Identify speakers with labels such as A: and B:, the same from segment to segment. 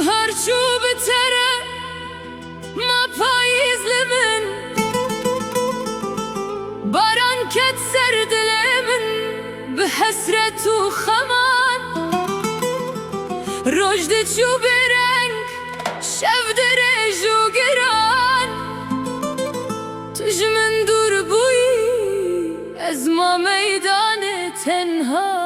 A: هرچو بتره ما پاییز لمن باران کت سر دلمن به حسرت و خمان رجد چو برنگ شب درج و گران توش من دور بوی از ما میدان تنها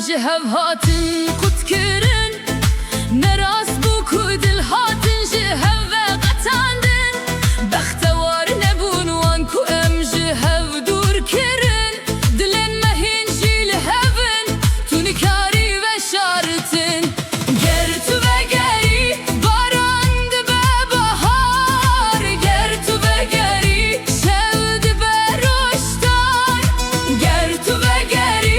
A: جهو هاتن قد کرن نراس بو کو دل هاتن جهو قطاندن بختوار نبون وان کو ام جهو دور کرن دلن مهین جیل هفن تو نکاری و شارتن گر تو بگری باران دبه بهار گر تو بگری شود بروشتان گر تو بگری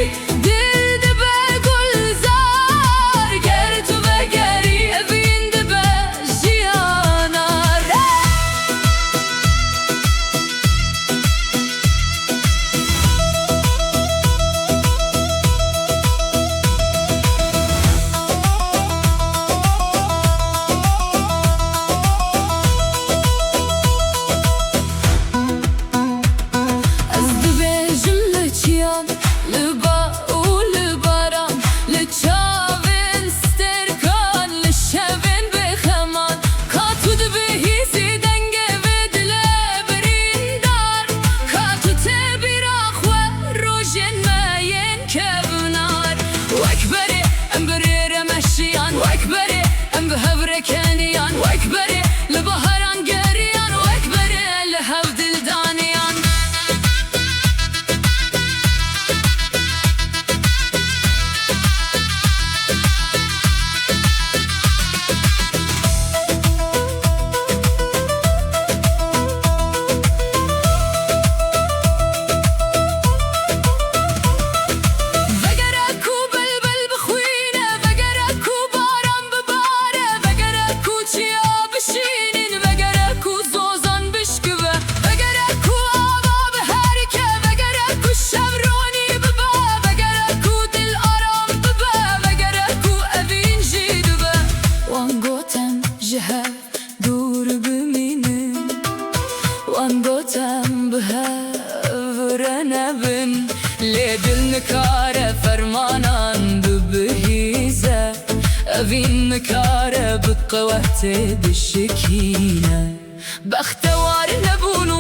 A: واكبري ام بهبري كانيان واكبري لبهران قريان واكبري لهب دلدانيان دور بمینم وان گوتم به ورنبن لیدل نکاره فرمانان ببهیزه اوین نکاره بقوته دشکینه بختوار نبون